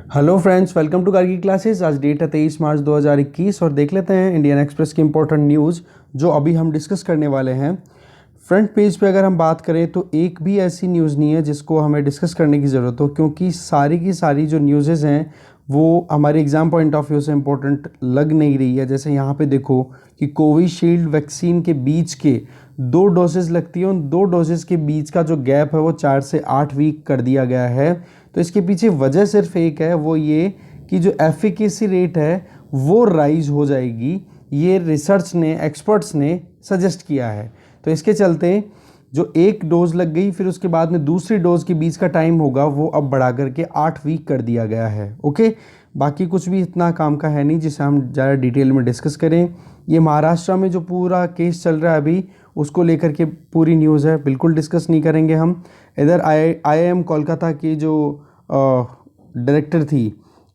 Hello friends, welcome to Kargil classes. आज date है 23 March 2021 और देख लेते हैं इंडियन एक्सप्रेस की इंपॉर्टेंट न्यूज़ जो अभी हम डिस्कस करने वाले हैं। फ्रंट पेज पे अगर हम बात करें तो एक भी ऐसी न्यूज़ नहीं है जिसको हमें डिस्कस करने की ज़रूरत हो, क्योंकि सारी की सारी जो न्यूज़ेज़ हैं वो हमारे एग्ज़ाम पॉइंट ऑफ व्यू से इम्पोर्टेंट लग नहीं रही है। जैसे यहाँ पे देखो कि कोविशील्ड वैक्सीन के बीच के 2 डोजेज़ लगती है, उन 2 डोजेज़ के बीच का जो गैप है वो 4 से 8 वीक कर दिया गया है। तो इसके पीछे वजह सिर्फ एक है, वो ये कि जो एफिकेसी रेट है वो राइज हो जाएगी। ये रिसर्च ने, एक्सपर्ट्स ने सजेस्ट किया है। तो इसके चलते जो एक डोज लग गई फिर उसके बाद में दूसरी डोज के बीच का टाइम होगा वो अब बढ़ा करके 8 वीक कर दिया गया है। ओके, बाकी कुछ भी इतना काम का है नहीं जिसे हम ज़्यादा डिटेल में डिस्कस करें। ये महाराष्ट्र में जो पूरा केस चल रहा है अभी उसको लेकर के पूरी न्यूज़ है, बिल्कुल डिस्कस नहीं करेंगे हम। इधर IIM कोलकाता की जो डायरेक्टर थी,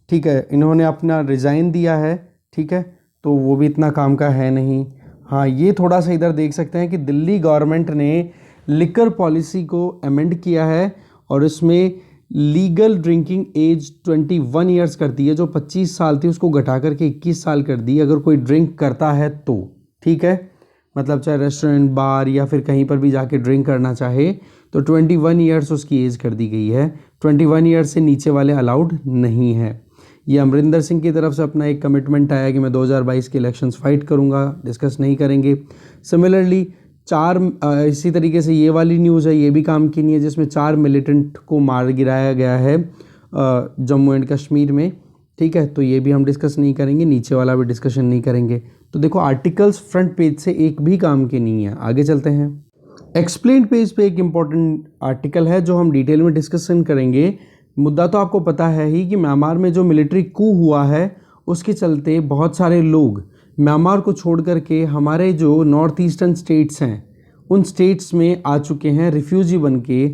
ठीक है, इन्होंने अपना रिज़ाइन दिया है, ठीक है, तो वो भी इतना काम का है नहीं। हाँ, ये थोड़ा सा इधर देख सकते हैं कि दिल्ली गवर्नमेंट ने लिकर पॉलिसी को अमेंड किया है और इसमें लीगल ड्रिंकिंग एज 21 ईयर्स कर दी है। जो 25 साल थी उसको घटा करके 21 साल कर दी अगर कोई ड्रिंक करता है तो, ठीक है, मतलब चाहे रेस्टोरेंट, बार या फिर कहीं पर भी जाके ड्रिंक करना चाहे तो 21 ईयर्स उसकी एज कर दी गई है। 21 ईयर्स से नीचे वाले अलाउड नहीं है। ये अमरिंदर सिंह की तरफ से अपना एक कमिटमेंट आया कि मैं 2022 के इलेक्शंस फाइट करूंगा, डिस्कस नहीं करेंगे। सिमिलरली इसी तरीके से ये वाली न्यूज़ है, ये भी काम की नहीं है, जिसमें 4 मिलिटेंट को मार गिराया गया है जम्मू एंड कश्मीर में, ठीक है, तो ये भी हम डिस्कस नहीं करेंगे, नीचे वाला भी डिस्कशन नहीं करेंगे। तो देखो आर्टिकल्स फ्रंट पेज से एक भी काम के नहीं है। आगे चलते हैं। एक्सप्लेन पेज पे एक इम्पॉर्टेंट आर्टिकल है जो हम डिटेल में डिस्कशन करेंगे। मुद्दा तो आपको पता है ही कि म्यांमार में जो मिलिट्री कू हुआ है उसके चलते बहुत सारे लोग म्यांमार को छोड़ करके हमारे जो नॉर्थ ईस्टर्न स्टेट्स हैं उन स्टेट्स में आ चुके हैं रिफ्यूजी बन के।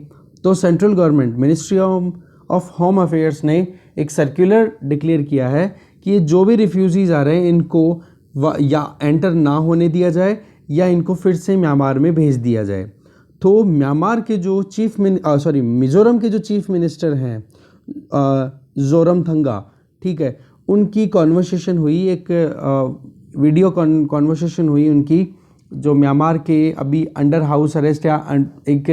तो central government, ministry of home affairs ने एक सर्कुलर डिक्लेयर किया है कि ये जो भी रिफ्यूजीज आ रहे हैं इनको या एंटर ना होने दिया जाए या इनको फिर से म्यांमार में भेज दिया जाए। तो म्यांमार के जो मिज़ोरम के जो चीफ मिनिस्टर हैं जोरमथंगा, ठीक है, उनकी कॉन्वर्सेशन हुई, एक वीडियो कॉन्वर्सेशन हुई उनकी, जो म्यांमार के अभी अंडर हाउस अरेस्ट या एक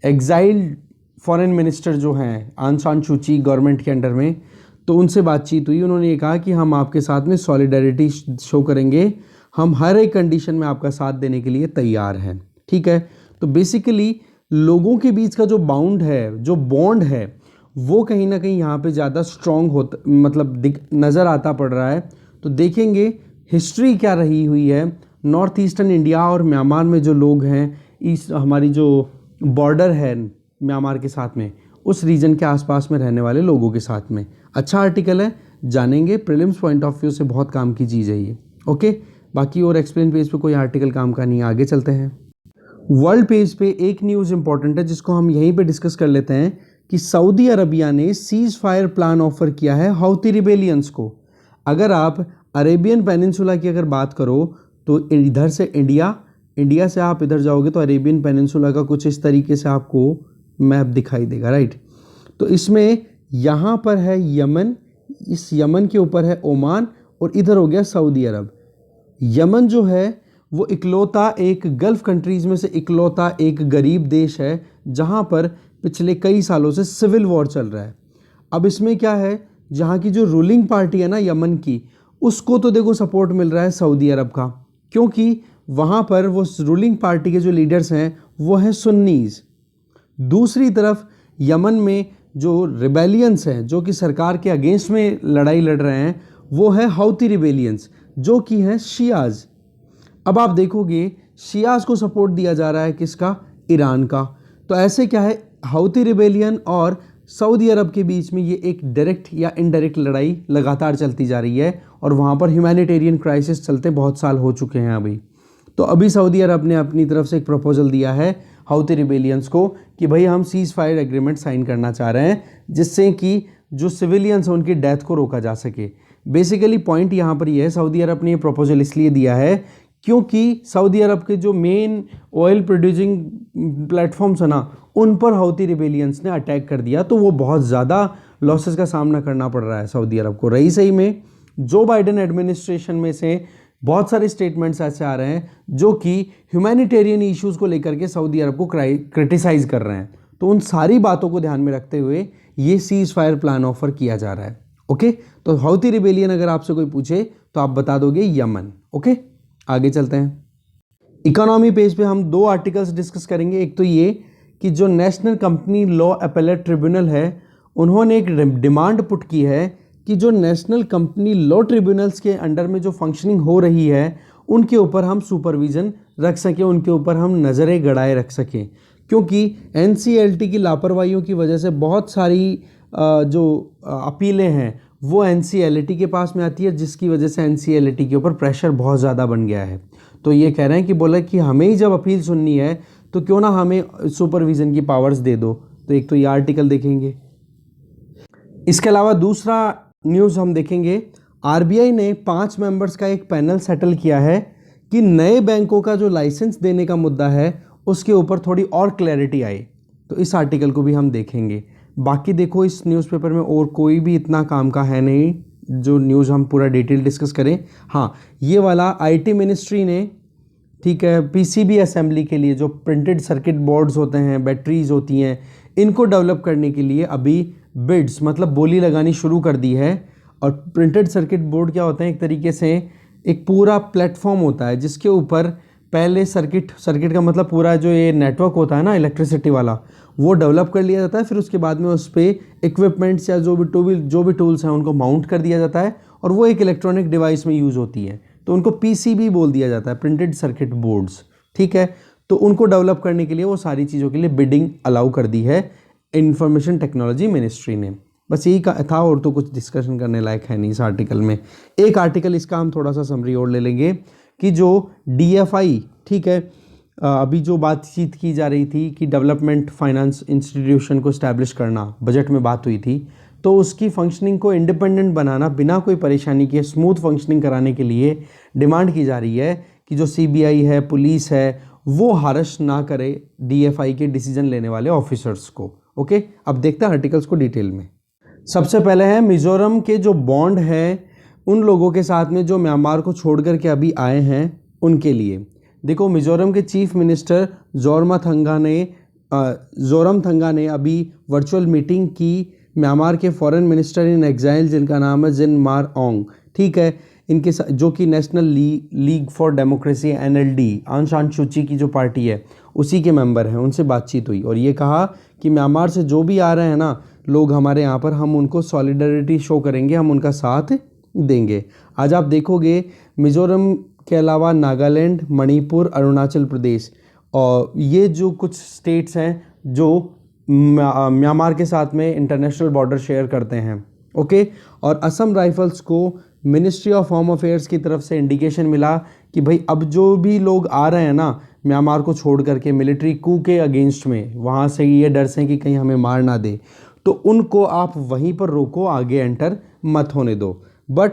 एग्जाइल्ड फॉरेन मिनिस्टर जो हैं आंग सान सू की गवर्नमेंट के अंडर में, तो उनसे बातचीत हुई। उन्होंने ये कहा कि हम आपके साथ में सॉलिडारिटी शो करेंगे, हम हर एक कंडीशन में आपका साथ देने के लिए तैयार हैं, ठीक है। तो बेसिकली लोगों के बीच का जो बाउंड है, जो बॉन्ड है, वो कहीं ना कहीं यहाँ पे ज़्यादा स्ट्रॉन्ग होता, मतलब नज़र आता पड़ रहा है। तो देखेंगे हिस्ट्री क्या रही हुई है नॉर्थ ईस्टर्न इंडिया और म्यांमार में जो लोग हैं, हमारी जो बॉर्डर है म्यांमार के साथ में, उस रीजन के आसपास में रहने वाले लोगों के साथ में। अच्छा आर्टिकल है, जानेंगे, प्रीलिम्स पॉइंट ऑफ व्यू से बहुत काम की चीज़ है ये। ओके, बाकी और एक्सप्लेन पेज पे कोई आर्टिकल काम का नहीं है। आगे चलते हैं। वर्ल्ड पेज पे एक न्यूज़ इंपॉर्टेंट है जिसको हम यहीं पे डिस्कस कर लेते हैं कि सऊदी अरबिया ने सीज फायर प्लान ऑफर किया है हौती रिबेलियंस को। अगर आप अरेबियन पेनिनसुला की अगर बात करो तो इधर से इंडिया से आप इधर जाओगे तो अरेबियन पेनिनसुला का कुछ इस तरीके से आपको मैप दिखाई देगा, राइट। तो इसमें यहाँ पर है यमन, इस यमन के ऊपर है ओमान और इधर हो गया सऊदी अरब। यमन जो है वो इकलौता एक गल्फ़ कंट्रीज़ में से इकलौता एक गरीब देश है जहाँ पर पिछले कई सालों से सिविल वॉर चल रहा है। अब इसमें क्या है, जहाँ की जो रूलिंग पार्टी है ना यमन की, उसको तो देखो सपोर्ट मिल रहा है सऊदी अरब का, क्योंकि वहाँ पर वो रूलिंग पार्टी के जो लीडर्स हैं वो हैं सुन्नीज़। दूसरी तरफ यमन में जो रिबेलियंस हैं, जो कि सरकार के अगेंस्ट में लड़ाई लड़ रहे हैं, वो है हौती रिबेलियंस जो कि हैं शियाज़। अब आप देखोगे शियाज़ को सपोर्ट दिया जा रहा है किसका, ईरान का। तो ऐसे क्या है, हौती रिबेलियन और सऊदी अरब के बीच में ये एक डायरेक्ट या इनडायरेक्ट लड़ाई लगातार चलती जा रही है और वहाँ पर ह्यूमैनिटेरियन क्राइसिस चलते बहुत साल हो चुके हैं अभी। तो अभी सऊदी अरब ने अपनी तरफ से एक प्रपोजल दिया है हौती रिबेलियंस को कि भाई हम सीज़ फायर एग्रीमेंट साइन करना चाह रहे हैं जिससे कि जो सिविलियंस हैं उनकी डेथ को रोका जा सके। बेसिकली पॉइंट यहाँ पर यह है, सऊदी अरब ने ये प्रपोजल इसलिए दिया है क्योंकि सऊदी अरब के जो मेन ऑयल प्रोड्यूसिंग प्लेटफॉर्म्स है ना, उन पर हौती रिबेलियंस ने अटैक कर दिया, तो वो बहुत ज़्यादा लॉसेस का सामना करना पड़ रहा है सऊदी अरब को। रही सही में जो बाइडेन एडमिनिस्ट्रेशन में से बहुत सारे स्टेटमेंट्स ऐसे आ रहे हैं जो कि ह्यूमैनिटेरियन इश्यूज़ को लेकर के सऊदी अरब को क्रिटिसाइज़ कर रहे हैं। तो उन सारी बातों को ध्यान में रखते हुए ये सीज फायर प्लान ऑफर किया जा रहा है। ओके, तो हौती रिबेलियन अगर आपसे कोई पूछे तो आप बता दोगे यमन। ओके, आगे चलते हैं। इकोनॉमी पेज पे हम 2 आर्टिकल्स डिस्कस करेंगे। एक तो ये कि जो national company law appellate tribunal है उन्होंने एक डिमांड पुट की है कि जो नेशनल कंपनी लॉ ट्रिब्यूनल्स के अंडर में जो फंक्शनिंग हो रही है उनके ऊपर हम सुपरविज़न रख सकें, उनके ऊपर हम नज़रें गड़ाए रख सकें, क्योंकि एनसीएलटी की लापरवाहियों की वजह से बहुत सारी जो अपीलें हैं वो एनसीएलटी के पास में आती है, जिसकी वजह से एनसीएलटी के ऊपर प्रेशर बहुत ज़्यादा बन गया है। तो ये कह रहे हैं कि बोला कि हमें ही जब अपील सुननी है तो क्यों ना हमें सुपरविज़न की पावर्स दे दो। तो एक तो ये आर्टिकल देखेंगे। इसके अलावा दूसरा न्यूज़ हम देखेंगे, आरबीआई ने 5 मेंबर्स का एक पैनल सेटल किया है कि नए बैंकों का जो लाइसेंस देने का मुद्दा है उसके ऊपर थोड़ी और क्लैरिटी आए। तो इस आर्टिकल को भी हम देखेंगे। बाकी देखो इस न्यूज़पेपर में और कोई भी इतना काम का है नहीं जो न्यूज़ हम पूरा डिटेल डिस्कस करें। हाँ, ये वाला आईटी मिनिस्ट्री ने, ठीक है, पीसीबी असेंबली के लिए जो प्रिंटेड सर्किट बोर्ड्स होते हैं, बैटरीज होती हैं, इनको डेवलप करने के लिए अभी बिड्स मतलब बोली लगानी शुरू कर दी है। और प्रिंटेड सर्किट बोर्ड क्या होता है, एक तरीके से एक पूरा प्लेटफॉर्म होता है जिसके ऊपर पहले सर्किट का मतलब पूरा जो ये नेटवर्क होता है ना इलेक्ट्रिसिटी वाला, वो डेवलप कर लिया जाता है। फिर उसके बाद में उस पर इक्विपमेंट्स या जो भी टूल्स हैं उनको माउंट कर दिया जाता है और वो एक इलेक्ट्रॉनिक डिवाइस में यूज़ होती है। तो उनको पीसीबी बोल दिया जाता है, प्रिंटेड सर्किट बोर्ड्स। ठीक है, तो उनको डेवलप करने के लिए वो सारी चीज़ों के लिए बिडिंग अलाउ कर दी है इंफॉर्मेशन टेक्नोलॉजी मिनिस्ट्री ने। बस यही था, और तो कुछ डिस्कशन करने लायक है नहीं इस आर्टिकल में। एक आर्टिकल इसका हम थोड़ा सा समरी और ले लेंगे कि जो डीएफआई, ठीक है, अभी जो बातचीत की जा रही थी कि डेवलपमेंट फाइनेंस इंस्टीट्यूशन को इस्टेब्लिश करना, बजट में बात हुई थी, तो उसकी फंक्शनिंग को इंडिपेंडेंट बनाना, बिना कोई परेशानी के स्मूथ फंक्शनिंग कराने के लिए डिमांड की जा रही है कि जो सीबीआई है, पुलिस है, वो हर्ष ना करे डीएफआई के डिसीजन लेने वाले ऑफिसर्स को। ओके, अब देखते हैं आर्टिकल्स को डिटेल में। सबसे पहले है मिजोरम के जो बॉन्ड है उन लोगों के साथ में जो म्यांमार को छोड़ कर के अभी आए हैं उनके लिए। देखो, मिजोरम के चीफ मिनिस्टर जोरमथंगा ने अभी वर्चुअल मीटिंग की म्यांमार के फॉरेन मिनिस्टर इन एग्जाइल जिनका नाम है जिन मार ओंग, ठीक है, इनके साथ, जो कि national league for democracy NLD आंग सान सूची की जो पार्टी है उसी के मेंबर हैं। उनसे बातचीत हुई और ये कहा कि म्यांमार से जो भी आ रहे हैं ना लोग हमारे यहाँ पर, हम उनको सॉलिडरिटी शो करेंगे, हम उनका साथ देंगे। आज आप देखोगे मिजोरम के अलावा नागालैंड, मणिपुर, अरुणाचल प्रदेश और ये जो कुछ स्टेट्स हैं जो म्यांमार के साथ में इंटरनेशनल बॉर्डर शेयर करते हैं। ओके, और असम राइफल्स को मिनिस्ट्री ऑफ होम अफेयर्स की तरफ से इंडिकेशन मिला कि भाई अब जो भी लोग आ रहे हैं ना म्यांमार को छोड़ करके मिलिट्री कू के अगेंस्ट में, वहाँ से ये डर से कि कहीं हमें मार ना दे, तो उनको आप वहीं पर रोको, आगे एंटर मत होने दो। बट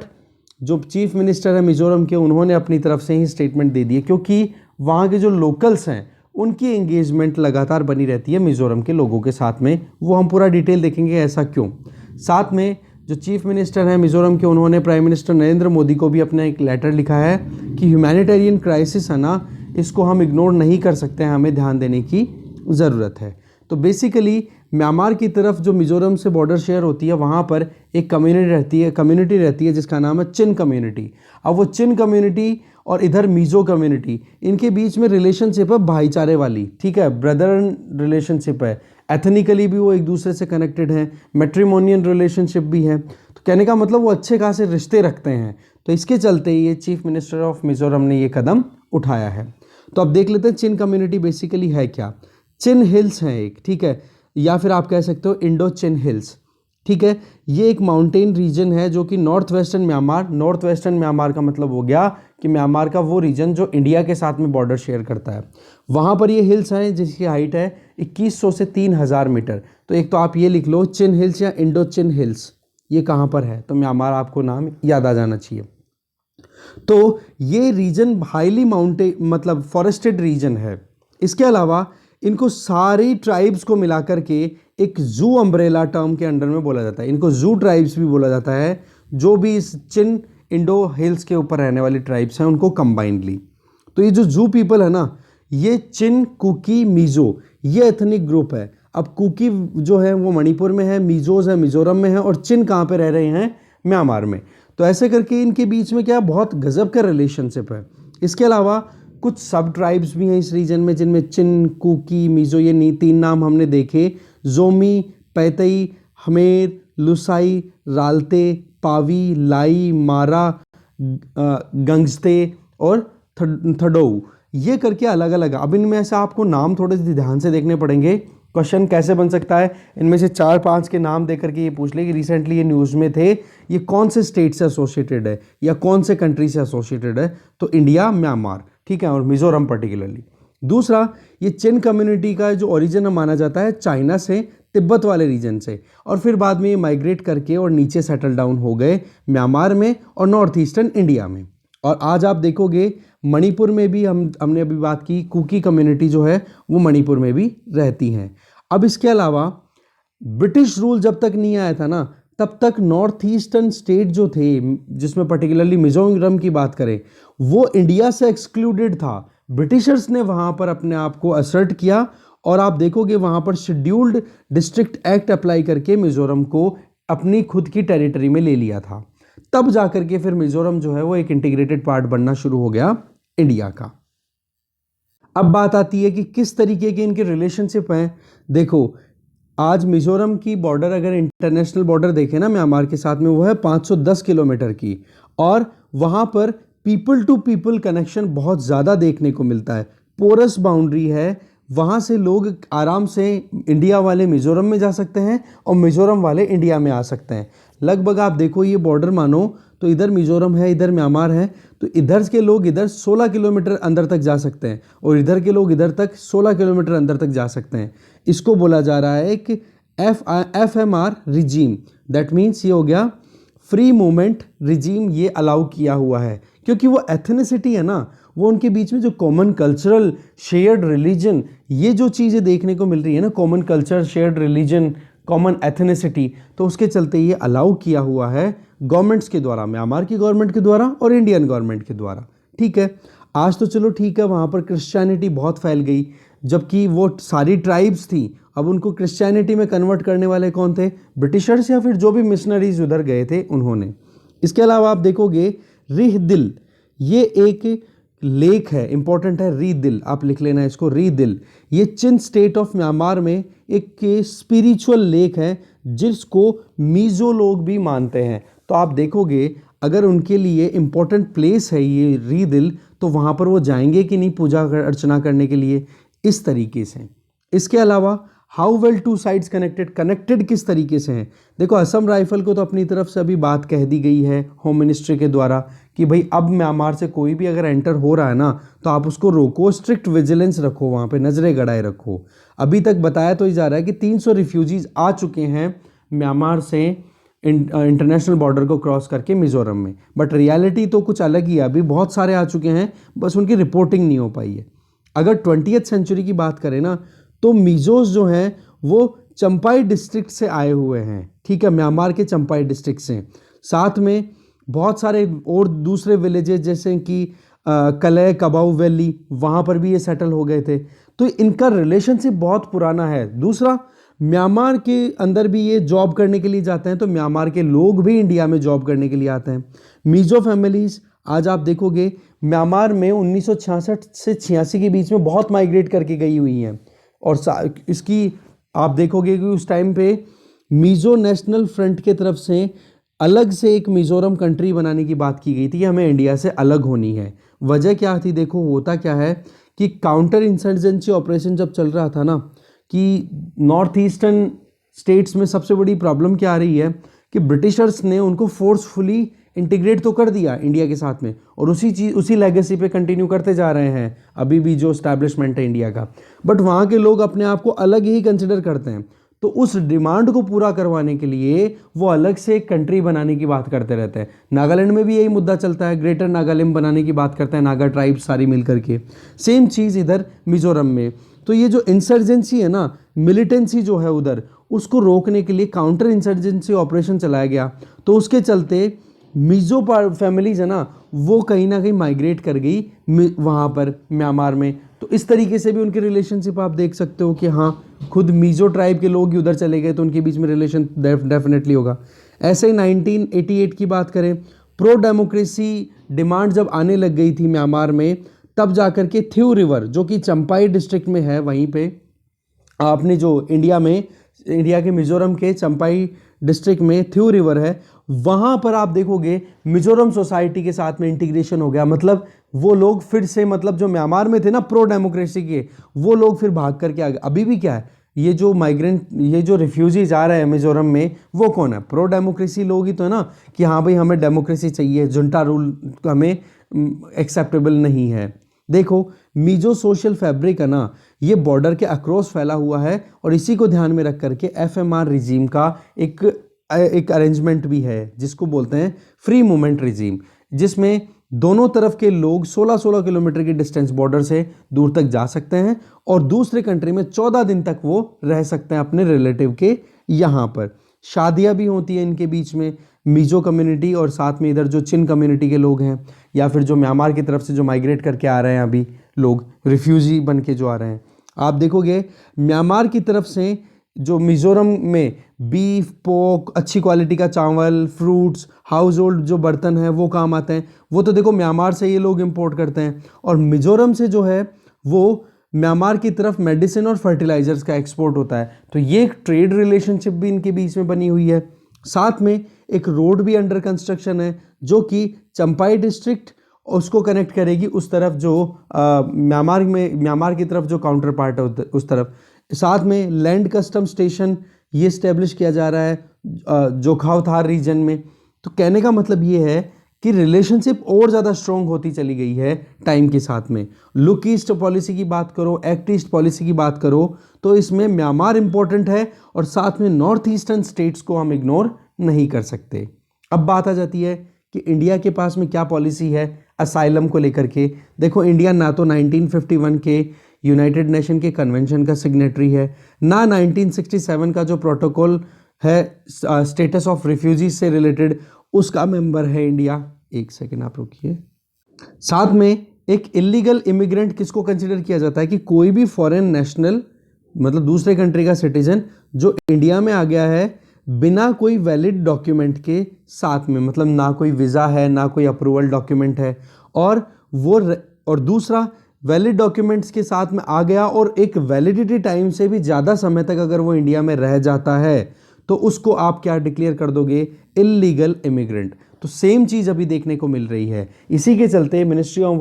जो चीफ मिनिस्टर है मिजोरम के, उन्होंने अपनी तरफ से ही स्टेटमेंट दे दिए, क्योंकि वहाँ के जो लोकल्स हैं उनकी एंगेजमेंट लगातार बनी रहती है मिजोरम के लोगों के साथ में। वो हम पूरा डिटेल देखेंगे ऐसा क्यों। साथ में जो चीफ मिनिस्टर हैं मिजोरम के, उन्होंने प्राइम मिनिस्टर नरेंद्र मोदी को भी अपना एक लेटर लिखा है कि ह्यूमैनिटेरियन क्राइसिस है ना, इसको हम इग्नोर नहीं कर सकते हैं, हमें ध्यान देने की ज़रूरत है। तो बेसिकली म्यांमार की तरफ जो मिजोरम से बॉर्डर शेयर होती है वहाँ पर एक कम्युनिटी रहती है जिसका नाम है चिन कम्युनिटी। अब वो चिन कम्युनिटी और इधर मिजो कम्युनिटी, इनके बीच में रिलेशनशिप है भाईचारे वाली, ठीक है, ब्रदर रिलेशनशिप है, एथनिकली भी वो एक दूसरे से कनेक्टेड हैं, मैट्रिमोनियल रिलेशनशिप भी है। तो कहने का मतलब वो अच्छे खासे रिश्ते रखते हैं। तो इसके चलते ये चीफ मिनिस्टर ऑफ मिजोरम ने ये कदम उठाया है। तो अब देख लेते हैं चिन कम्युनिटी बेसिकली है क्या। चिन हिल्स हैं एक, ठीक है, या फिर आप कह सकते हो इंडो चिन हिल्स, ठीक है। ये एक माउंटेन रीजन है जो कि नॉर्थ वेस्टर्न म्यांमार का मतलब हो गया कि म्यांमार का वो रीजन जो इंडिया के साथ में बॉर्डर शेयर करता है, वहाँ पर ये हिल्स हैं जिसकी हाइट है 2100 से 3000 मीटर। तो एक तो आप ये लिख लो चिन हिल्स या इंडो चिन हिल्स, ये कहाँ पर है, तो म्यांमार आपको नाम याद आ जाना चाहिए। तो ये रीजन हाईली माउंटेन मतलब फॉरेस्टेड रीजन है। इसके अलावा इनको सारी ट्राइब्स को मिलाकर के एक जू अम्ब्रेला टर्म के अंडर में बोला जाता है। इनको जू ट्राइब्स भी बोला जाता है, जो भी इस चिन इंडो हिल्स के ऊपर रहने वाली ट्राइब्स हैं उनको कंबाइंडली। तो ये जो जू पीपल है ना, ये चिन, कुकी, मिजो, ये एथनिक ग्रुप है। अब कुकी जो है वो मणिपुर में है, मिजोज है मिजोरम में है, और चिन कहाँ पे रह रहे हैं? म्यांमार में। तो ऐसे करके इनके बीच में क्या बहुत गजब का रिलेशनशिप है। इसके अलावा कुछ सब ट्राइब्स भी हैं इस रीजन में, जिनमें चिन, कुकी, मिजो, ये 3 नाम हमने देखे। जोमी, पैतई, हमेर, लुसाई, रालते, पावी, लाई, मारा, गंगस्ते और थडोऊ, ये करके अलग अलग। अब इनमें से आपको नाम थोड़े से ध्यान से देखने पड़ेंगे। क्वेश्चन कैसे बन सकता है, इनमें से 4-5 के नाम देकर के ये पूछ ले कि रिसेंटली ये न्यूज़ में थे, ये कौन से स्टेट से एसोसिएटेड है या कौन से कंट्री से एसोसिएटेड है? तो इंडिया, म्यांमार, ठीक है, और मिजोरम पर्टिकुलरली। दूसरा, ये चिन कम्युनिटी का जो ओरिजिन माना जाता है चाइना से, तिब्बत वाले रीजन से, और फिर बाद में ये माइग्रेट करके और नीचे सेटल डाउन हो गए म्यांमार में और नॉर्थ ईस्टर्न इंडिया में। और आज आप देखोगे मणिपुर में भी हमने अभी बात की, कुकी कम्युनिटी जो है वो मणिपुर में भी रहती हैं। अब इसके अलावा ब्रिटिश रूल जब तक नहीं आया था ना, तब तक नॉर्थ ईस्टर्न स्टेट जो थे, जिसमें पर्टिकुलरली मिजोरम की बात करें, वो इंडिया से एक्सक्लूडेड था। ब्रिटिशर्स ने वहाँ पर अपने आप को असर्ट किया, और आप देखोगे वहाँ पर शेड्यूल्ड डिस्ट्रिक्ट एक्ट अप्लाई करके मिजोरम को अपनी खुद की टेरिटरी में ले लिया था। तब जाकर के फिर मिजोरम जो है वो एक इंटीग्रेटेड पार्ट बनना शुरू हो गया इंडिया का। अब बात आती है कि किस तरीके के इनके रिलेशनशिप हैं। देखो, आज मिजोरम की बॉर्डर अगर इंटरनेशनल बॉर्डर देखें ना म्यांमार के साथ में, वो है 510 किलोमीटर की, और वहाँ पर पीपल टू पीपल कनेक्शन बहुत ज़्यादा देखने को मिलता है। पोरस बाउंड्री है, वहाँ से लोग आराम से इंडिया वाले मिजोरम में जा सकते हैं और मिजोरम वाले इंडिया में आ सकते हैं। लगभग आप देखो ये बॉर्डर मानो तो इधर मिजोरम है, इधर म्यांमार है, तो इधर के लोग इधर 16 किलोमीटर अंदर तक जा सकते हैं और इधर के लोग इधर तक 16 किलोमीटर अंदर तक जा सकते हैं। इसको बोला जा रहा है कि FMR रिजीम, दैट मीन्स ये हो गया फ्री मूवमेंट रिजीम, ये अलाउ किया हुआ है, क्योंकि वो एथनिसिटी है ना, वो उनके बीच में जो कॉमन कल्चरल शेयर्ड रिलीजन, ये जो चीज़ें देखने को मिल रही है ना, common culture, shared religion, common ethnicity, तो उसके चलते ये अलाउ किया हुआ है गवर्नमेंट्स के द्वारा, म्यांमार की गवर्नमेंट के द्वारा और इंडियन गवर्नमेंट के द्वारा। ठीक है, आज तो चलो ठीक है, वहाँ पर क्रिश्चियनिटी बहुत फैल गई, जबकि वो सारी ट्राइब्स थी, अब उनको क्रिश्चियनिटी में कन्वर्ट करने वाले कौन थे? ब्रिटिशर्स या फिर जो भी मिशनरीज उधर गए थे उन्होंने। इसके अलावा आप देखोगे रिह दिल, ये एक लेक है, इंपॉर्टेंट है, री दिल, आप लिख लेना इसको, री दिल। ये चिन स्टेट ऑफ म्यांमार में एक स्पिरिचुअल लेक है जिसको मिजो लोग भी मानते हैं। तो आप देखोगे अगर उनके लिए इम्पोर्टेंट प्लेस है ये री दिल, तो वहाँ पर वो जाएंगे कि नहीं पूजा अर्चना करने के लिए, इस तरीके से। इसके अलावा how well two sides connected किस तरीके से हैं? देखो, असम राइफल को तो अपनी तरफ से अभी बात कह दी गई है होम मिनिस्ट्री के द्वारा कि भाई अब म्यांमार से कोई भी अगर एंटर हो रहा है ना, तो आप उसको रोको, स्ट्रिक्ट विजिलेंस रखो, वहाँ पे नजरें गड़ाए रखो। अभी तक बताया तो ही जा रहा है कि 300 रिफ्यूजीज आ चुके हैं म्यांमार से इंटरनेशनल बॉर्डर को क्रॉस करके मिजोरम में, बट रियलिटी तो कुछ अलग ही है। अभी बहुत सारे आ चुके हैं, बस उनकी रिपोर्टिंग नहीं हो पाई है। अगर 20th सेंचुरी की बात करें ना, तो मिजोज जो हैं वो चंपाई डिस्ट्रिक्ट से आए हुए हैं, ठीक है, म्यांमार के चंपाई डिस्ट्रिक्ट से। साथ में बहुत सारे और दूसरे विलेजेस जैसे कि कलय कबाऊ वैली, वहाँ पर भी ये सेटल हो गए थे। तो इनका रिलेशनशिप बहुत पुराना है। दूसरा, म्यांमार के अंदर भी ये जॉब करने के लिए जाते हैं, तो म्यांमार के लोग भी इंडिया में जॉब करने के लिए आते हैं। मिजो फैमिलीज आज आप देखोगे म्यांमार में 1966 से 86 के बीच में बहुत माइग्रेट करके गई हुई हैं, और इसकी आप देखोगे कि उस टाइम पे मिजो नेशनल फ्रंट के तरफ से अलग से एक मिजोरम कंट्री बनाने की बात की गई थी, हमें इंडिया से अलग होनी है। वजह क्या थी? देखो, होता क्या है कि काउंटर इंसर्जेंसी ऑपरेशन जब चल रहा था ना, कि नॉर्थ ईस्टर्न स्टेट्स में सबसे बड़ी प्रॉब्लम क्या आ रही है कि ब्रिटिशर्स ने उनको फोर्सफुली इंटीग्रेट तो कर दिया इंडिया के साथ में, और उसी लेगेसी पे कंटिन्यू करते जा रहे हैं अभी भी जो एस्टैब्लिशमेंट है इंडिया का, बट वहाँ के लोग अपने आप को अलग ही कंसिडर करते हैं। तो उस डिमांड को पूरा करवाने के लिए वो अलग से एक कंट्री बनाने की बात करते रहते हैं। नागालैंड में भी यही मुद्दा चलता है, ग्रेटर नागालैंड बनाने की बात करते हैं नागा ट्राइब्स सारी मिल करके। सेम चीज़ इधर मिजोरम में। तो ये जो इंसर्जेंसी है ना, मिलिटेंसी जो है उधर, उसको रोकने के लिए काउंटर इंसर्जेंसी ऑपरेशन चलाया गया। तो उसके चलते मिजो फैमिलीज है ना, वो कहीं ना कहीं माइग्रेट कर गई वहाँ पर म्यांमार में। तो इस तरीके से भी उनकी रिलेशनशिप आप देख सकते हो कि हाँ, खुद मिजो ट्राइब के लोग ही उधर चले गए तो उनके बीच में रिलेशन डेफिनेटली होगा। ऐसे ही 1988 की बात करें, प्रो डेमोक्रेसी डिमांड जब आने लग गई थी म्यांमार में, तब जाकर के थ्यू रिवर जो कि चंपाई डिस्ट्रिक्ट में है, वहीं पे आपने जो इंडिया के मिजोरम के चंपाई डिस्ट्रिक्ट में थ्यू रिवर है, वहाँ पर आप देखोगे मिजोरम सोसाइटी के साथ में इंटीग्रेशन हो गया। मतलब वो लोग फिर से, मतलब जो म्यांमार में थे ना प्रो डेमोक्रेसी के, वो लोग फिर भाग करके आ गए। अभी भी क्या है, ये जो माइग्रेंट, ये जो रिफ्यूजीज आ रहे हैं मिजोरम में, वो कौन है? प्रो डेमोक्रेसी लोग ही तो है ना, कि हाँ भाई हमें डेमोक्रेसी चाहिए, जुंटा रूल हमें एक्सेप्टेबल नहीं है। देखो मिजो सोशल फैब्रिक है ना, ये बॉर्डर के अक्रॉस फैला हुआ है, और इसी को ध्यान में रख करके एफएमआर रिजीम का एक अरेंजमेंट भी है जिसको बोलते हैं फ्री मूवमेंट रिजीम, जिसमें दोनों तरफ के लोग 16-16 किलोमीटर की डिस्टेंस बॉर्डर से दूर तक जा सकते हैं, और दूसरे कंट्री में 14 दिन तक वो रह सकते हैं अपने रिलेटिव के यहाँ पर। शादियाँ भी होती हैं इनके बीच में, मिजो कम्युनिटी और साथ में इधर जो चिन कम्युनिटी के लोग हैं, या फिर जो म्यांमार की तरफ से जो माइग्रेट करके आ रहे हैं अभी लोग, रिफ्यूजी बन के जो आ रहे हैं। आप देखोगे म्यांमार की तरफ से जो मिजोरम में बीफ, पोर्क, अच्छी क्वालिटी का चावल, फ्रूट्स, हाउस होल्ड जो बर्तन हैं वो काम आते हैं, वो तो देखो म्यांमार से ये लोग इंपोर्ट करते हैं। और मिजोरम से जो है वो म्यांमार की तरफ मेडिसिन और फर्टिलाइजर्स का एक्सपोर्ट होता है। तो ये एक ट्रेड रिलेशनशिप भी इनके बीच में बनी हुई है। साथ में एक रोड भी अंडर कंस्ट्रक्शन है जो कि चंपाई डिस्ट्रिक्ट उसको कनेक्ट करेगी उस तरफ जो म्यांमार की तरफ जो काउंटर पार्ट है उस तरफ। साथ में लैंड कस्टम स्टेशन ये स्टेब्लिश किया जा रहा है जोखावथार रीजन में। तो कहने का मतलब ये है कि रिलेशनशिप और ज़्यादा स्ट्रॉन्ग होती चली गई है टाइम के साथ में। लुक ईस्ट पॉलिसी की बात करो, एक्ट ईस्ट पॉलिसी की बात करो, तो इसमें म्यांमार इंपॉर्टेंट है, और साथ में नॉर्थ ईस्टर्न स्टेट्स को हम इग्नोर नहीं कर सकते। अब बात आ जाती है कि इंडिया के पास में क्या पॉलिसी है असाइलम को लेकर के। देखो इंडिया ना तो 1951 के यूनाइटेड नेशन के कन्वेंशन का सिग्नेटरी है, ना 1967 का जो प्रोटोकॉल है स्टेटस ऑफ रिफ्यूजीज से रिलेटेड उसका मेंबर है इंडिया। एक सेकेंड आप रुकिए। साथ में एक इलीगल इमिग्रेंट किसको कंसिडर किया जाता है कि कोई भी फॉरेन नेशनल, मतलब दूसरे कंट्री का सिटीजन जो इंडिया में आ गया है बिना कोई वैलिड डॉक्यूमेंट के साथ में, मतलब ना कोई वीज़ा है ना कोई अप्रूवल डॉक्यूमेंट है, और दूसरा वैलिड डॉक्यूमेंट्स के साथ में आ गया और एक वैलिडिटी टाइम से भी ज़्यादा समय तक अगर वो इंडिया में रह जाता है तो उसको आप क्या डिक्लेयर कर दोगे? Illegal immigrant. तो सेम चीज़ अभी देखने को मिल रही है। इसी के चलते मिनिस्ट्री ऑफ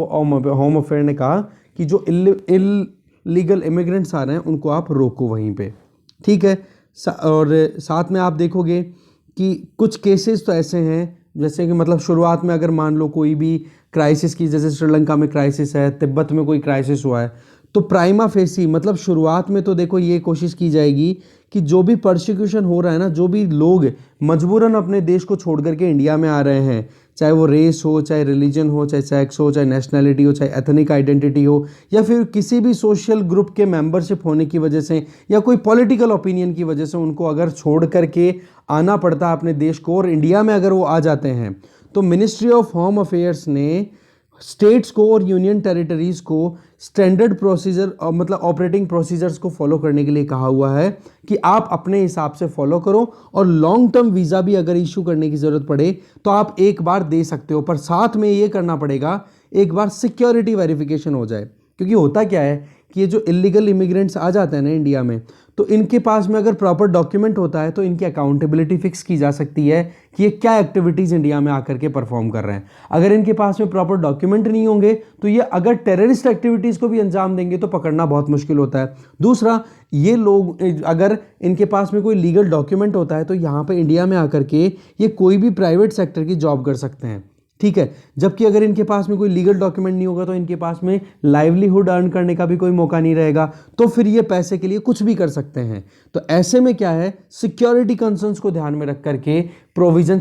होम अफेयर ने कहा कि जो इल्लीगल इमिग्रेंट्स आ रहे हैं उनको आप रोको वहीं पे, ठीक है। और साथ में आप देखोगे कि कुछ केसेस तो ऐसे हैं जैसे कि मतलब शुरुआत में अगर मान लो कोई भी क्राइसिस की, जैसे श्रीलंका में क्राइसिस है, तिब्बत में कोई क्राइसिस हुआ है, तो प्राइमा फेसी मतलब शुरुआत में तो देखो ये कोशिश की जाएगी कि जो भी परसिक्यूशन हो रहा है ना, जो भी लोग मजबूरन अपने देश को छोड़ करके इंडिया में आ रहे हैं, चाहे वो रेस हो, चाहे रिलीजन हो, चाहे सेक्स हो, चाहे नेशनैलिटी हो, चाहे एथनिक आइडेंटिटी हो, या फिर किसी भी सोशल ग्रुप के मेंबरशिप होने की वजह से या कोई पॉलिटिकल ओपिनियन की वजह से उनको अगर छोड़ करके आना पड़ता है अपने देश को और इंडिया में अगर वो आ जाते हैं, तो मिनिस्ट्री ऑफ होम अफेयर्स ने स्टेट्स को और यूनियन टेरिटरीज़ को स्टैंडर्ड प्रोसीजर मतलब ऑपरेटिंग प्रोसीजर्स को फॉलो करने के लिए कहा हुआ है कि आप अपने हिसाब से फॉलो करो, और लॉन्ग टर्म वीज़ा भी अगर इशू करने की ज़रूरत पड़े तो आप एक बार दे सकते हो, पर साथ में ये करना पड़ेगा एक बार सिक्योरिटी वेरिफिकेशन हो जाए। क्योंकि होता क्या है कि ये जो इलीगल इमिग्रेंट्स आ जाते हैं ना इंडिया में, तो इनके पास में अगर प्रॉपर डॉक्यूमेंट होता है तो इनकी अकाउंटेबिलिटी फिक्स की जा सकती है कि ये क्या एक्टिविटीज़ इंडिया में आकर के परफॉर्म कर रहे हैं। अगर इनके पास में प्रॉपर डॉक्यूमेंट नहीं होंगे तो ये अगर टेररिस्ट एक्टिविटीज़ को भी अंजाम देंगे तो पकड़ना बहुत मुश्किल होता है। दूसरा, ये लोग अगर इनके पास में कोई लीगल डॉक्यूमेंट होता है तो यहाँ पर इंडिया में आकर के ये कोई भी प्राइवेट सेक्टर की जॉब कर सकते हैं, ठीक है। जबकि अगर इनके पास में कोई लीगल डॉक्यूमेंट नहीं होगा तो इनके पास में लाइवलीहुड अर्न करने का भी कोई मौका नहीं रहेगा, तो फिर ये पैसे के लिए कुछ भी कर सकते हैं। तो ऐसे में क्या है, सिक्योरिटी कंसर्न्स को ध्यान में रख करके प्रोविजन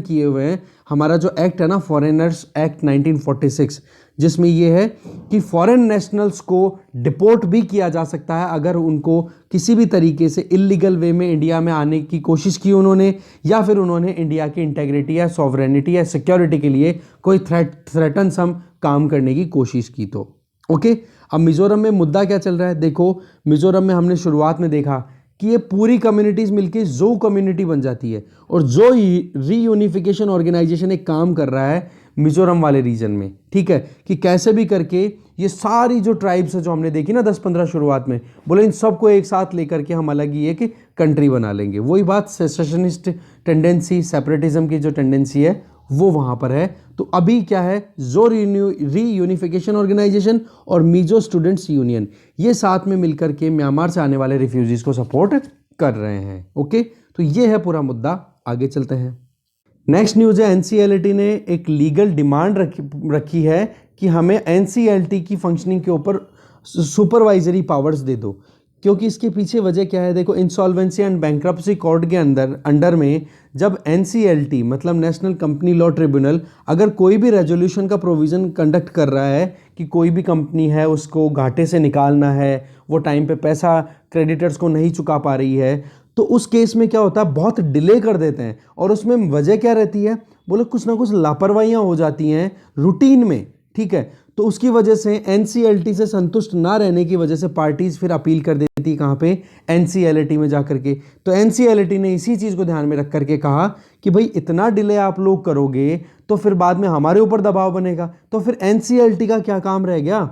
किए हुए हैं। हमारा जो एक्ट है ना, फॉरेनर्स एक्ट 1946, जिसमें ये है कि फॉरेन नेशनल्स को डिपोर्ट भी किया जा सकता है अगर उनको किसी भी तरीके से इलीगल वे में इंडिया में आने की कोशिश की उन्होंने, या फिर उन्होंने इंडिया की इंटेग्रिटी या सॉवरेनिटी या सिक्योरिटी के लिए कोई थ्रेटन सम काम करने की कोशिश की तो। ओके, अब मिजोरम में मुद्दा क्या चल रहा है? देखो, मिजोरम में हमने शुरुआत में देखा कि ये पूरी कम्युनिटीज मिलके जो कम्युनिटी बन जाती है, और जो रीयूनिफिकेशन ऑर्गेनाइजेशन एक काम कर रहा है मिजोरम वाले रीजन में, ठीक है, कि कैसे भी करके ये सारी जो ट्राइब्स है जो हमने देखी ना 10-15 शुरुआत में, बोले इन सबको एक साथ लेकर के हम अलग ही एक कंट्री बना लेंगे। वही बात सेसेशनिस्ट टेंडेंसी, सेपरेटिज्म की जो टेंडेंसी है वो वहां पर है। तो अभी क्या है, जो रीयूनिफिकेशन ऑर्गेनाइजेशन और मिजो स्टूडेंट्स यूनियन, ये साथ में मिलकर के म्यांमार से आने वाले रिफ्यूजीज को सपोर्ट कर रहे हैं। ओके, तो ये है पूरा मुद्दा। आगे चलते हैं। नेक्स्ट न्यूज़ है, एनसीएलटी ने एक लीगल डिमांड रखी है कि हमें एनसीएलटी की फंक्शनिंग के ऊपर सुपरवाइजरी पावर्स दे दो। क्योंकि इसके पीछे वजह क्या है, देखो, इंसॉल्वेंसी एंड बैंक्रप्सी कोर्ट के अंडर में जब एनसीएलटी मतलब नेशनल कंपनी लॉ ट्रिब्यूनल अगर कोई भी रेजोल्यूशन का प्रोविज़न कंडक्ट कर रहा है कि कोई भी कंपनी है उसको घाटे से निकालना है, वो टाइम पे पैसा क्रेडिटर्स को नहीं चुका पा रही है, तो उस केस में क्या होता है, बहुत डिले कर देते हैं। और उसमें वजह क्या रहती है, बोले कुछ ना कुछ लापरवाहियां हो जाती हैं रूटीन में, ठीक है। तो उसकी वजह से एनसीएलटी से संतुष्ट ना रहने की वजह से पार्टीज फिर अपील कर देती है कहाँ पे, एनसीएलटी में जाकर के। तो एनसीएलटी ने इसी चीज़ को ध्यान में रख करके कहा कि भाई इतना डिले आप लोग करोगे तो फिर बाद में हमारे ऊपर दबाव बनेगा, तो फिर एनसीएलटी का क्या काम रह गया।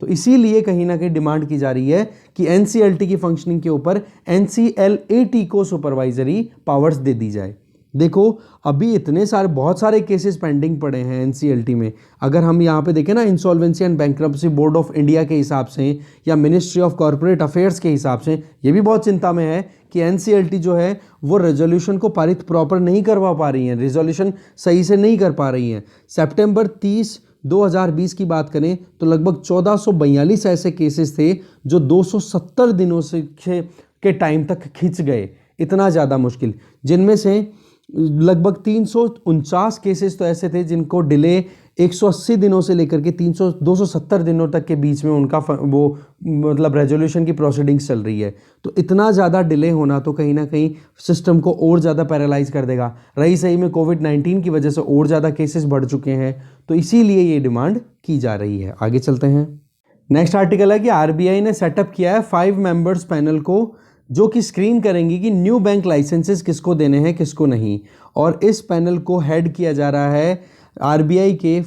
तो इसीलिए कहीं ना कहीं डिमांड की जा रही है कि एनसीएलटी की फंक्शनिंग के ऊपर एनसीएलएटी को सुपरवाइजरी पावर्स दे दी जाए। देखो, अभी इतने सारे बहुत सारे केसेस पेंडिंग पड़े हैं एनसीएलटी में। अगर हम यहाँ पे देखें ना, insolvency and bankruptcy board of India के हिसाब से या मिनिस्ट्री ऑफ कॉर्पोरेट अफेयर्स के हिसाब से ये भी बहुत चिंता में है कि एनसीएलटी जो है वो रेजोल्यूशन को पारित प्रॉपर नहीं करवा पा रही है, रेजोल्यूशन सही से नहीं कर पा रही हैं। सितंबर 30 2020 की बात करें तो लगभग 1442 ऐसे केसेस थे जो 270 दिनों से के टाइम तक खिंच गए, इतना ज़्यादा मुश्किल। जिनमें से लगभग 349 केसेस तो ऐसे थे जिनको डिले 180 दिनों से लेकर के 270 दिनों तक के बीच में उनका वो मतलब रेजोल्यूशन की प्रोसीडिंग्स चल रही है। तो इतना ज़्यादा डिले होना तो कहीं ना कहीं सिस्टम को और ज़्यादा पैरालाइज कर देगा। रही सही में कोविड-19 की वजह से और ज़्यादा केसेस बढ़ चुके हैं, तो इसीलिए ये डिमांड की जा रही है। आगे चलते हैं। नेक्स्ट आर्टिकल है कि आरबीआई ने सेटअप किया है 5 मेंबर्स पैनल को, जो कि स्क्रीन करेंगी कि न्यू बैंक लाइसेंसेस किसको देने हैं किसको नहीं। और इस पैनल को हेड किया जा रहा है आरबीआई के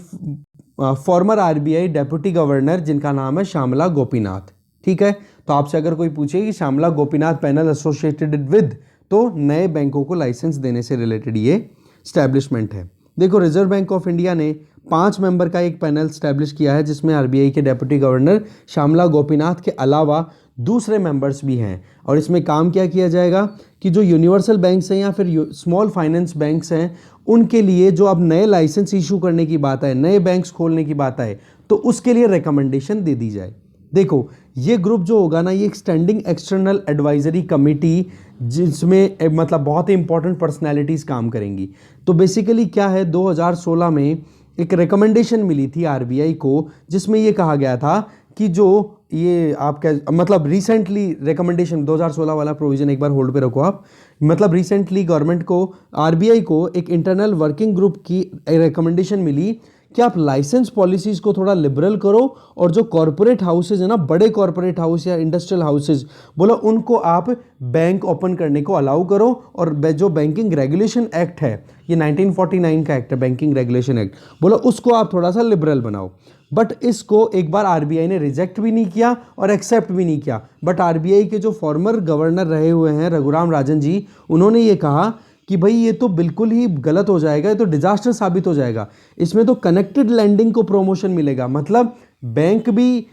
फॉर्मर आरबीआई डेप्यूटी गवर्नर जिनका नाम है श्यामला गोपीनाथ, ठीक है। तो आपसे अगर कोई पूछे कि Shyamala Gopinath panel associated with, तो नए बैंकों को लाइसेंस देने से रिलेटेड ये स्टैब्लिशमेंट है। देखो, रिजर्व बैंक ऑफ इंडिया ने 5 मेंबर का एक पैनल स्टैब्लिश किया है जिसमें आरबीआई के डेप्यूटी गवर्नर श्यामला गोपीनाथ के अलावा दूसरे मेंबर्स भी हैं। और इसमें काम क्या किया जाएगा कि जो यूनिवर्सल बैंक्स हैं या फिर स्मॉल फाइनेंस बैंक्स हैं, उनके लिए जो अब नए लाइसेंस इशू करने की बात है, नए बैंक्स खोलने की बात है, तो उसके लिए रिकमेंडेशन दे दी जाए। देखो, ये ग्रुप जो होगा ना, ये स्टैंडिंग एक्सटर्नल एडवाइजरी कमेटी, जिसमें मतलब बहुत ही इंपॉर्टेंट पर्सनैलिटीज़ काम करेंगी। तो बेसिकली क्या है, 2016 में एक रिकमेंडेशन मिली थी आरबीआई को जिसमें ये कहा गया था कि जो ये आपका मतलब रिसेंटली रिकमेंडेशन 2016 वाला प्रोविजन एक बार होल्ड पे रखो आप, मतलब रिसेंटली गवर्नमेंट को, आरबीआई को एक इंटरनल वर्किंग ग्रुप की रिकमेंडेशन मिली कि आप लाइसेंस पॉलिसीज़ को थोड़ा लिबरल करो और जो कॉरपोरेट हाउसेज है ना, बड़े कॉरपोरेट हाउस या इंडस्ट्रियल हाउसेज, बोला उनको आप बैंक ओपन करने को अलाउ करो। और जो बैंकिंग रेगुलेशन एक्ट है, ये 1949 का एक्ट है, बैंकिंग रेगुलेशन एक्ट, बोला उसको आप थोड़ा सा लिबरल बनाओ। बट इसको एक बार आरबीआई ने रिजेक्ट भी नहीं किया और एक्सेप्ट भी नहीं किया। बट आरबीआई के जो फॉर्मर गवर्नर रहे हुए हैं रघुराम राजन जी, उन्होंने ये कहा कि भाई ये तो बिल्कुल ही गलत हो जाएगा, ये तो डिजास्टर साबित हो जाएगा। इसमें तो कनेक्टेड लैंडिंग को प्रमोशन मिलेगा, मतलब बैंक भी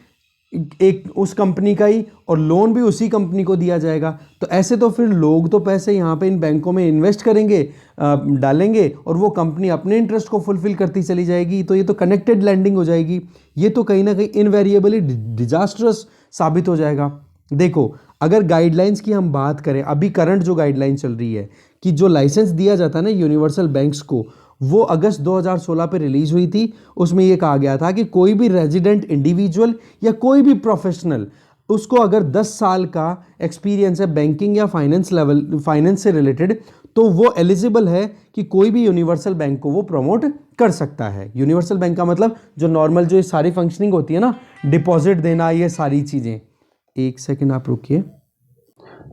एक उस कंपनी का ही और लोन भी उसी कंपनी को दिया जाएगा। तो ऐसे तो फिर लोग तो पैसे यहाँ पे इन बैंकों में इन्वेस्ट करेंगे, डालेंगे, और वो कंपनी अपने इंटरेस्ट को फुलफिल करती चली जाएगी। तो ये तो कनेक्टेड लैंडिंग हो जाएगी, ये तो कहीं ना कहीं इनवेरिएबली डिजास्टरस साबित हो जाएगा। देखो, अगर गाइडलाइंस की हम बात करें, अभी करंट जो गाइडलाइन चल रही है कि जो लाइसेंस दिया जाता है ना यूनिवर्सल बैंक्स को, वो अगस्त 2016 पे रिलीज हुई थी। उसमें ये कहा गया था कि कोई भी रेजिडेंट इंडिविजुअल या कोई भी प्रोफेशनल, उसको अगर 10 साल का एक्सपीरियंस है बैंकिंग या फाइनेंस से रिलेटेड, तो वो एलिजिबल है कि कोई भी यूनिवर्सल बैंक को वो प्रमोट कर सकता है। यूनिवर्सल बैंक का मतलब जो नॉर्मल जो ये सारी फंक्शनिंग होती है ना, डिपॉजिट देना, ये सारी चीजें। एक सेकंड आप रुकिए।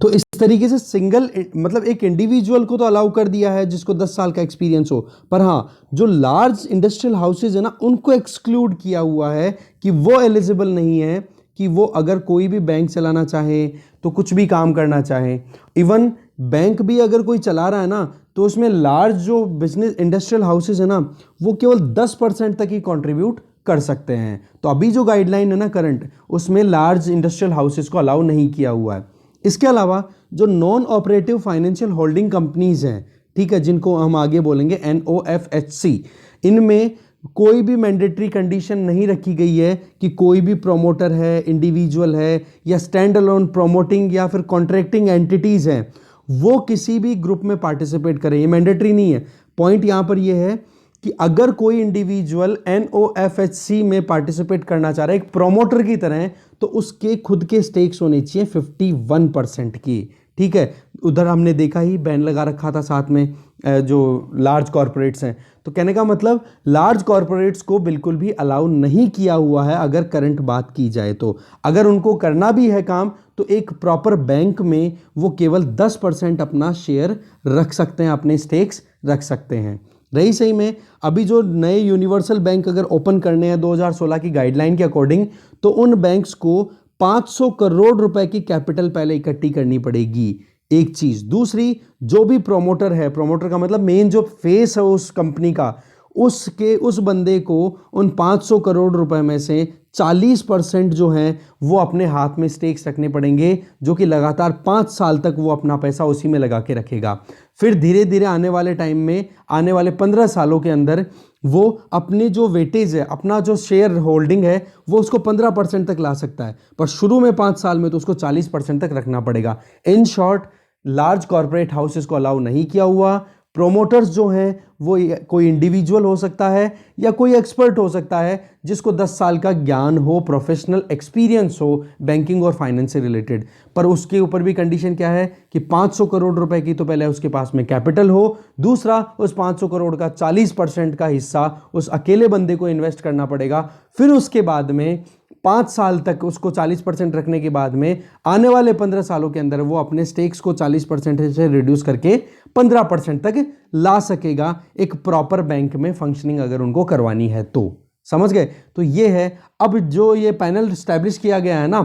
तो इस तरीके से सिंगल मतलब एक इंडिविजुअल को तो अलाउ कर दिया है जिसको 10 साल का एक्सपीरियंस हो, पर हाँ जो लार्ज इंडस्ट्रियल हाउसेज है ना, उनको एक्सक्लूड किया हुआ है कि वो एलिजिबल नहीं है कि वो अगर कोई भी बैंक चलाना चाहे तो कुछ भी काम करना चाहे। इवन बैंक भी अगर कोई चला रहा है ना, तो उसमें लार्ज जो बिजनेस इंडस्ट्रियल हाउसेज है ना, वो केवल 10% तक ही कंट्रीब्यूट कर सकते हैं। तो अभी जो गाइडलाइन है ना करंट, उसमें लार्ज इंडस्ट्रियल हाउसेज को अलाउ नहीं किया हुआ है। इसके अलावा जो non operative financial holding companies हैं, ठीक है, जिनको हम आगे बोलेंगे NOFHC, इनमें कोई भी मैंडेटरी कंडीशन नहीं रखी गई है कि कोई भी प्रोमोटर है, इंडिविजुअल है या स्टैंड अलोन प्रोमोटिंग या फिर कॉन्ट्रैक्टिंग एंटिटीज हैं, वो किसी भी ग्रुप में पार्टिसिपेट करें। ये मैंडेटरी नहीं है। पॉइंट यहां पर ये है कि अगर कोई इंडिविजुअल NOFHC में पार्टिसिपेट करना चाह रहा है एक प्रोमोटर की तरह, तो उसके खुद के स्टेक्स होने चाहिए 51% की, ठीक है। उधर हमने देखा ही बैन लगा रखा था साथ में जो लार्ज कॉरपोरेट्स हैं। तो कहने का मतलब लार्ज कॉरपोरेट्स को बिल्कुल भी अलाउ नहीं किया हुआ है अगर करंट बात की जाए तो। अगर उनको करना भी है काम, तो एक प्रॉपर बैंक में वो केवल 10% अपना शेयर रख सकते हैं, अपने स्टेक्स रख सकते हैं। रही सही में अभी जो नए यूनिवर्सल बैंक अगर ओपन करने हैं 2016 की गाइडलाइन के अकॉर्डिंग, तो उन बैंक्स को 500 करोड़ रुपए की कैपिटल पहले इकट्ठी करनी पड़ेगी, एक चीज। दूसरी, जो भी प्रोमोटर है, प्रोमोटर का मतलब मेन जो फेस है उस कंपनी का, उस बंदे को उन 500 करोड़ रुपए में से 40% जो हैं वो अपने हाथ में स्टेक्स रखने पड़ेंगे, जो कि लगातार 5 साल तक वो अपना पैसा उसी में लगा के रखेगा। फिर धीरे धीरे आने वाले टाइम में, आने वाले 15 सालों के अंदर, वो अपने जो वेटेज है, अपना जो शेयर होल्डिंग है, वो उसको 15% तक ला सकता है, पर शुरू में 5 साल में तो उसको 40% तक रखना पड़ेगा। In short, large corporate houses को अलाउ नहीं किया हुआ। प्रोमोटर्स जो हैं वो कोई इंडिविजुअल हो सकता है या कोई एक्सपर्ट हो सकता है जिसको 10 साल का ज्ञान हो, प्रोफेशनल एक्सपीरियंस हो बैंकिंग और फाइनेंस से रिलेटेड। पर उसके ऊपर भी कंडीशन क्या है कि 500 करोड़ रुपए की तो पहले उसके पास में कैपिटल हो, दूसरा उस 500 करोड़ का 40% का हिस्सा उस अकेले बंदे को इन्वेस्ट करना पड़ेगा। फिर उसके बाद में 5 साल तक उसको 40% रखने के बाद में आने वाले 15 सालों के अंदर वो अपने स्टेक्स को 40% से रिड्यूस करके 15% तक ला सकेगा, एक प्रॉपर बैंक में फंक्शनिंग अगर उनको करवानी है तो। समझ गए? तो ये है। अब जो ये पैनल स्टैब्लिश किया गया है ना,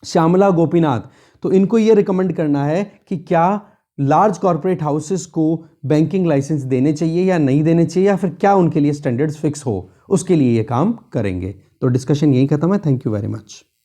श्यामला गोपीनाथ, तो इनको ये रिकमेंड करना है कि क्या लार्ज कॉर्पोरेट हाउसेस को बैंकिंग लाइसेंस देने चाहिए या नहीं देने चाहिए, या फिर क्या उनके लिए स्टैंडर्ड्स फिक्स हो, उसके लिए ये काम करेंगे। तो डिस्कशन यही खत्म है। Thank you very much.